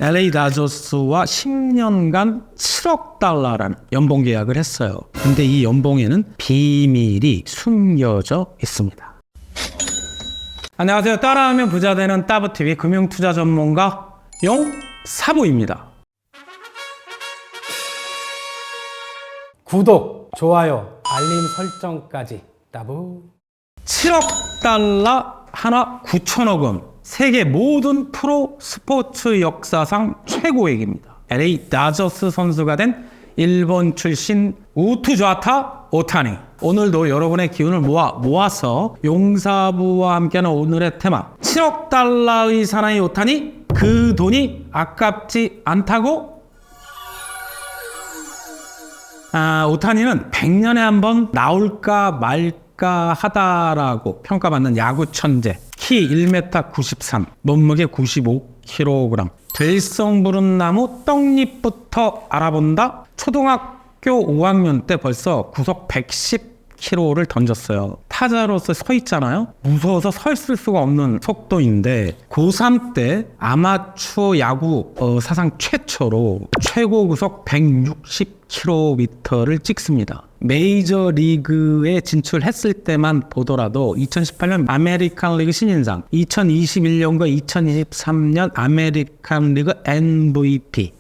LA 다저스와 10년간 7억 달러라는 연봉 계약을 했어요. 근데 이 연봉에는 비밀이 숨겨져 있습니다. 안녕하세요. 따라하면 부자 되는 따블TV 금융투자 전문가 용사부입니다. 구독, 좋아요, 알림 설정까지 따부. 7억 달러 하나 9천억 원. 세계 모든 프로 스포츠 역사상 최고액입니다. LA 다저스 선수가 된 일본 출신 우투자타 오타니. 오늘도 여러분의 기운을 모아서 용사부와 함께하는 오늘의 테마 7억 달러의 사나이 오타니, 그 돈이 아깝지 않다고? 오타니는 100년에 한 번 나올까 말까 하다라고 평가받는 야구 천재. 키 1m 93, 몸무게 95kg. 될성 부른 나무 떡잎부터 알아본다. 초등학교 5학년 때 벌써 구속 110km를 던졌어요. 타자로서 서 있잖아요. 무서워서 서 있을 수가 없는 속도인데 고3 때 아마추어 야구 사상 최초로 최고 구속 160km를 찍습니다. 메이저 리그에 진출했을 때만 보더라도 2018년 아메리칸 리그 신인상, 2021년과 2023년 아메리칸 리그 MVP.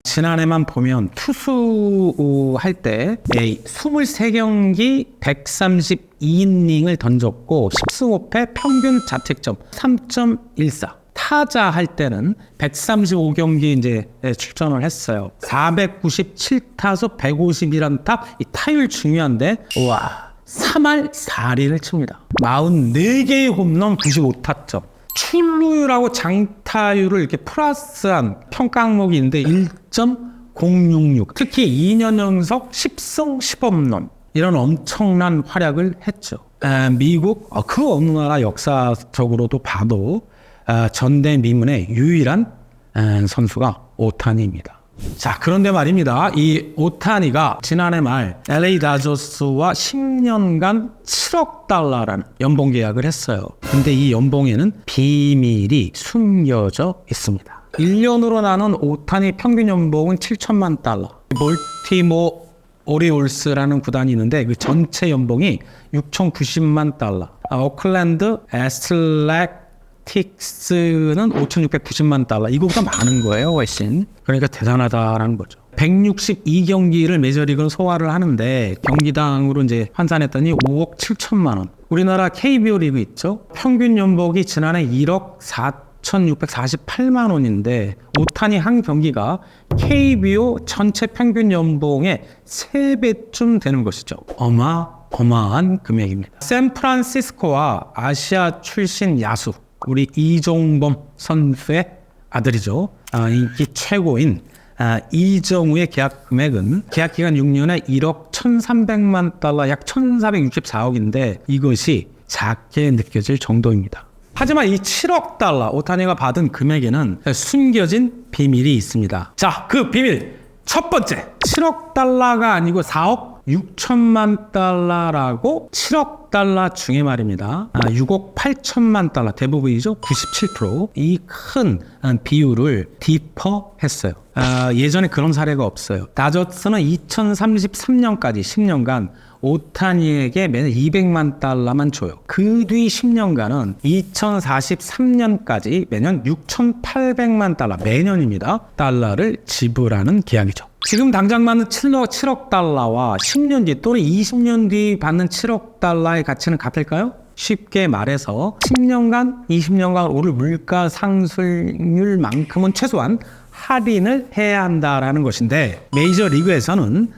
지난해만 보면 투수할 때 23경기 132이닝을 던졌고 10승 5패 평균 자책점 3.14. 타자 할 때는 135경기 이제 출전을 했어요. 497타수 151안타. 이 타율 중요한데, 와, 3할 4리를 칩니다. 44개의 홈런 95타점. 출루율하고 장타율을 이렇게 플러스한 평가 항목이 있는데 1.066. 특히 2년 연속 10승 10홈런. 이런 엄청난 활약을 했죠. 미국 그 어느 나라 역사적으로도 봐도 전대미문의 유일한 선수가 오타니입니다. 자, 그런데 말입니다. 이 오타니가 지난해 말 LA 다저스와 10년간 7억 달러라는 연봉 계약을 했어요. 근데 이 연봉에는 비밀이 숨겨져 있습니다. 1년으로 나눈 오타니 평균 연봉은 7천만 달러. 볼티모 오리올스라는 구단이 있는데 그 전체 연봉이 6,090만 달러. 오클랜드 애슬레틱스는 5,690만 달러. 이거보다 많은 거예요, 훨씬. 그러니까 대단하다라는 거죠. 162경기를 메이저리그는 소화를 하는데 경기당으로 이제 환산했더니 5억 7천만 원. 우리나라 KBO 리그 있죠? 평균 연봉이 지난해 1억 4,648만 원인데 오타니 한 경기가 KBO 전체 평균 연봉의 3배쯤 되는 것이죠. 어마어마한 금액입니다. 샌프란시스코와 아시아 출신 야수 우리 이종범 선수의 아들이죠. 인기 최고인 이정우의 계약 금액은 계약 기간 6년에 1억 1,300만 달러, 약 1,464억인데 이것이 작게 느껴질 정도입니다. 하지만 이 7억 달러 오타니가 받은 금액에는 숨겨진 비밀이 있습니다. 자, 그 비밀 첫 번째, 7억 달러가 아니고 4억 6천만 달러라고. 7억 달러 중에 말입니다. 6억 8천만 달러, 대부분이죠. 97%. 이 큰 비율을 디퍼했어요. 예전에 그런 사례가 없어요. 다저스는 2033년까지 10년간 오타니에게 매년 200만 달러만 줘요. 그 뒤 10년간은 2043년까지 매년 6,800만 달러, 매년입니다. 달러를 지불하는 계약이죠. 지금 당장 받는 7억 달러와 10년 뒤 또는 20년 뒤 받는 7억 달러의 가치는 같을까요? 쉽게 말해서 10년간, 20년간 오를 물가 상승률만큼은 최소한 할인을 해야 한다라는 것인데 메이저 리그에서는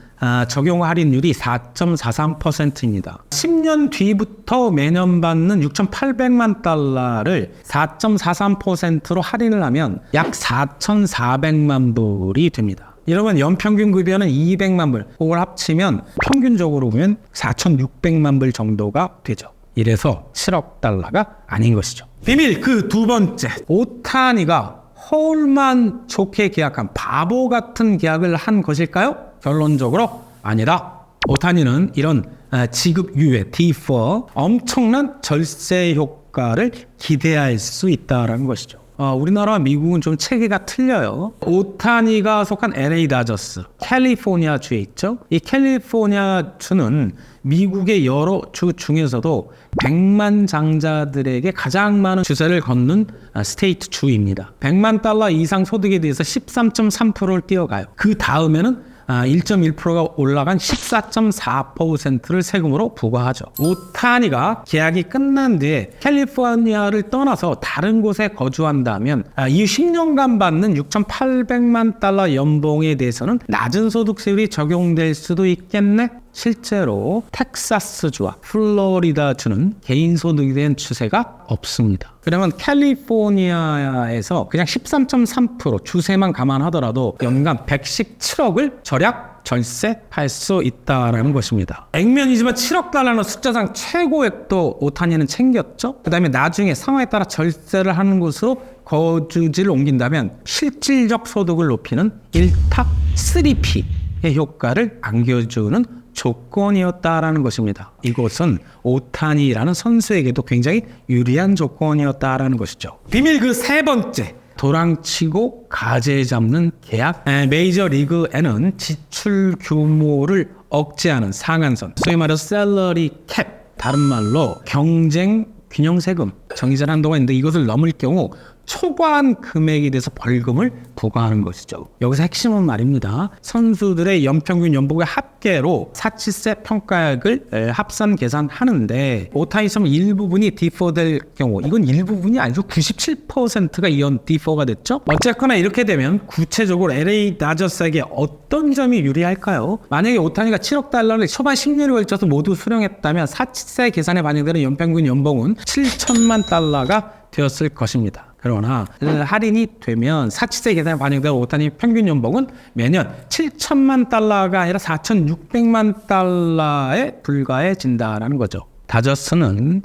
적용 할인율이 4.43%입니다. 10년 뒤부터 매년 받는 6,800만 달러를 4.43%로 할인을 하면 약 4,400만 불이 됩니다. 여러분, 연평균 급여는 200만 불. 그걸 합치면 평균적으로 보면 4,600만 불 정도가 되죠. 이래서 7억 달러가 아닌 것이죠. 비밀 그 두 번째, 오타니가 허울만 좋게 계약한 바보 같은 계약을 한 것일까요? 결론적으로 아니다. 오타니는 이런 지급 유예, 디퍼, 엄청난 절세 효과를 기대할 수 있다는 것이죠. 우리나라와 미국은 좀 체계가 틀려요. 오타니가 속한 LA 다저스, 캘리포니아 주에 있죠. 이 캘리포니아 주는 미국의 여러 주 중에서도 100만 장자들에게 가장 많은 주세를 걷는 스테이트 주입니다. 100만 달러 이상 소득에 대해서 13.3%를 뛰어가요. 그 다음에는 1.1%가 올라간 14.4%를 세금으로 부과하죠. 오타니가 계약이 끝난 뒤에 캘리포니아를 떠나서 다른 곳에 거주한다면 이후 10년간 받는 6,800만 달러 연봉에 대해서는 낮은 소득세율이 적용될 수도 있겠네? 실제로 텍사스주와 플로리다주는 개인소득에 대한 추세가 없습니다. 그러면 캘리포니아에서 그냥 13.3% 주세만 감안하더라도 연간 117억을 절약 절세할 수 있다라는 것입니다. 액면이지만 7억 달러는 숫자상 최고액도 오타니는 챙겼죠. 그 다음에 나중에 상황에 따라 절세를 하는 곳으로 거주지를 옮긴다면 실질적 소득을 높이는 1타 3P의 효과를 안겨주는 조건이었다라는 것입니다. 이것은 오타니라는 선수에게도 굉장히 유리한 조건이었다라는 것이죠. 비밀 그 세 번째, 도랑치고 가재 잡는 계약. 메이저리그에는 지출 규모를 억제하는 상한선, 소위 말해서 셀러리 캡, 다른 말로 경쟁 균형 세금 정해진 한도가 있는데 이것을 넘을 경우 초과한 금액에 대해서 벌금을 부과하는 것이죠. 여기서 핵심은 말입니다. 선수들의 연평균 연봉의 합계로 사치세 평가액을 합산 계산하는데 오타니처럼 일부분이 디퍼될 경우, 이건 일부분이 아니죠. 97%가 이он 디퍼가 됐죠. 어쨌거나 이렇게 되면 구체적으로 LA 다저스에게 어떤 점이 유리할까요? 만약에 오타니가 7억 달러를 초반 10년에 걸쳐서 모두 수령했다면 사치세 계산에 반영되는 연평균 연봉은 7천만 달러가 되었을 것입니다. 그러나 할인이 되면 사치세 계산에 반영된 오타니 평균 연봉은 매년 7천만 달러가 아니라 4,600만 달러에 불과해진다라는 거죠. 다저스는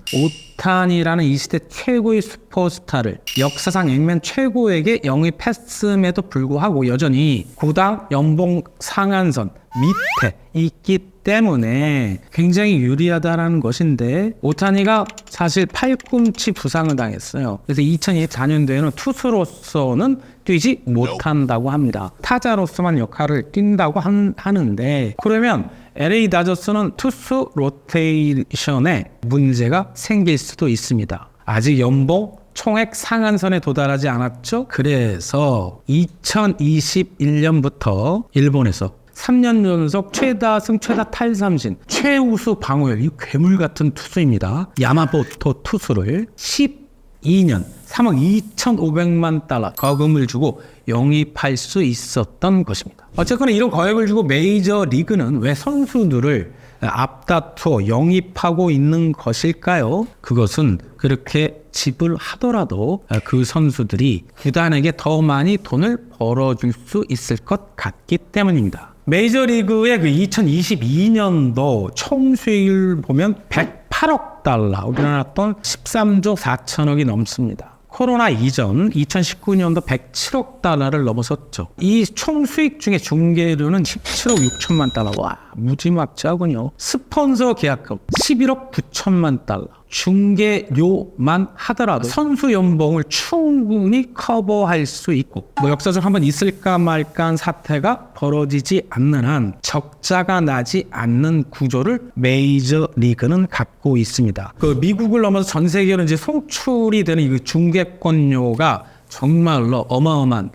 오타니라는 이 시대 최고의 슈퍼스타를 역사상 액면 최고에게 영입했음에도 불구하고 여전히 구당 연봉 상한선 밑에 있기 때문에 굉장히 유리하다라는 것인데 오타니가 사실 팔꿈치 부상을 당했어요. 그래서 2024년도에는 투수로서는 뛰지 못한다고 합니다. 타자로서만 역할을 뛴다고 하는데 그러면 LA 다저스는 투수 로테이션에 문제가 생길 수도 있습니다. 아직 연봉 총액 상한선에 도달하지 않았죠. 그래서 2021년부터 일본에서 3년 연속 최다승 최다 탈삼진 최우수 방어율, 이 괴물 같은 투수입니다. 야마모토 투수를 12년 3억 2,500만 달러 거금을 주고 영입할 수 있었던 것입니다. 어쨌거나 이런 거액을 주고 메이저리그는 왜 선수들을 앞다투어 영입하고 있는 것일까요? 그것은 그렇게 지불하더라도 그 선수들이 구단에게 더 많이 돈을 벌어줄 수 있을 것 같기 때문입니다. 메이저리그의 그 2022년도 총 수익을 보면 108억 달러, 우리나라 돈 13조 4천억이 넘습니다. 코로나 이전 2019년도 107억 달러를 넘어섰죠. 이 총 수익 중에 중계료는 17억 6천만 달러. 와, 무지막지하군요. 스폰서 계약금 11억 9천만 달러. 중계료만 하더라도 선수 연봉을 충분히 커버할 수 있고 역사적 한번 있을까 말까한 사태가 벌어지지 않는 한 적자가 나지 않는 구조를 메이저리그는 갖고 있습니다. 그 미국을 넘어서 전 세계로 이제 송출이 되는 이 중계권료가 정말로 어마어마한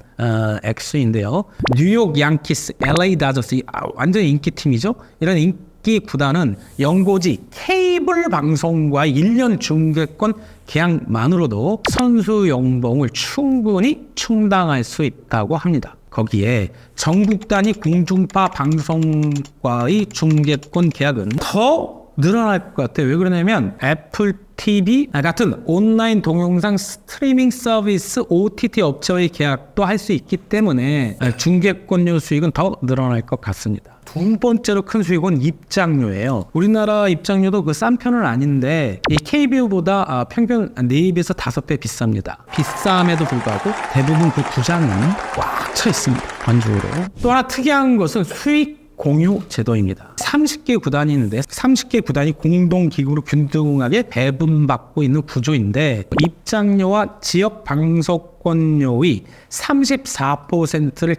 액수인데요. 뉴욕 양키스, LA 다저스 완전 인기팀이죠. 이런 인기 구단은 연고지 케이블 방송과의 1년 중계권 계약만으로도 선수 연봉을 충분히 충당할 수 있다고 합니다. 거기에 전국 단위 공중파 방송과의 중계권 계약은 더 늘어날 것 같아요. 왜 그러냐면 애플 TV 같은 온라인 동영상 스트리밍 서비스 OTT 업체와의 계약도 할 수 있기 때문에 중계권료 수익은 더 늘어날 것 같습니다. 두 번째로 큰 수익은 입장료예요. 우리나라 입장료도 그 싼 편은 아닌데 이 KBO보다 평균 4배에서 5배 비쌉니다. 비쌈에도 불구하고 대부분 그 구장은 꽉 차 있습니다. 관중으로. 또 하나 특이한 것은 수익 공유 제도입니다. 30개 구단이 있는데 30개 구단이 공동기구로 균등하게 배분받고 있는 구조인데 입장료와 지역 방송권료의 34%를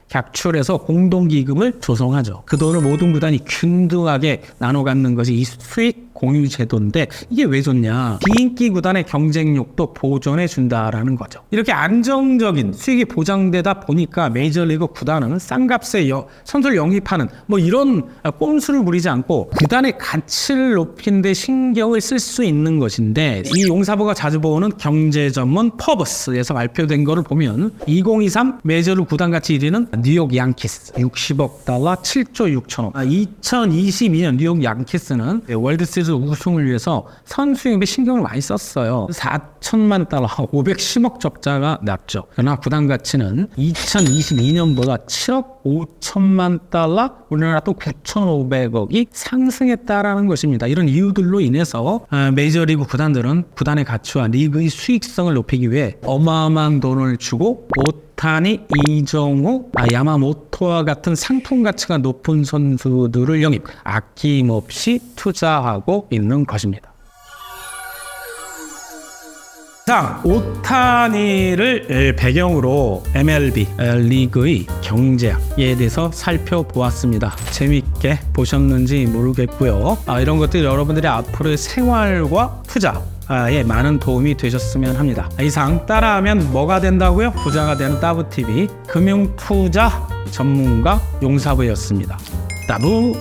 객출해서 공동기금을 조성하죠. 그 돈을 모든 구단이 균등하게 나눠 갖는 것이 이 수익 공유 제도인데 이게 왜 좋냐? 비인기 구단의 경쟁력도 보존해 준다라는 거죠. 이렇게 안정적인 수익이 보장되다 보니까 메이저리그 구단은 싼값에 선수를 영입하는 뭐 이런 꼼수를 부리지 않고 구단의 가치를 높이는 데 신경을 쓸 수 있는 것인데 이 용사부가 자주 보는 경제 전문 퍼브스에서 발표된 거를 보면 2023 메이저리그 구단 가치 1위는 뉴욕 양키스 60억 달러 7조 6천억. 2022년 뉴욕 양키스는 월드시리즈 우승을 위해서 선수 영입에 신경을 많이 썼어요. 4천만 달러 510억 적자가 났죠. 그러나 구단 가치는 2022년보다 7억 5천만 달러 우리나라 또 9,500억이 상승했다라는 것입니다. 이런 이유들로 인해서 메이저리그 구단들은 구단의 가치와 리그의 수익성을 높이기 위해 어마어마한 돈을 주고 오타니, 이정우, 야마모토와 같은 상품 가치가 높은 선수들을 영입, 아낌없이 투자하고 있는 것입니다. 자, 오타니를 배경으로 MLB 리그의 경제학에 대해서 살펴보았습니다. 재밌게 보셨는지 모르겠고요. 이런 것들이 여러분들의 앞으로의 생활과 투자에 많은 도움이 되셨으면 합니다. 이상 따라하면 뭐가 된다고요? 부자가 되는 따부TV 금융투자 전문가 용사부였습니다. 따부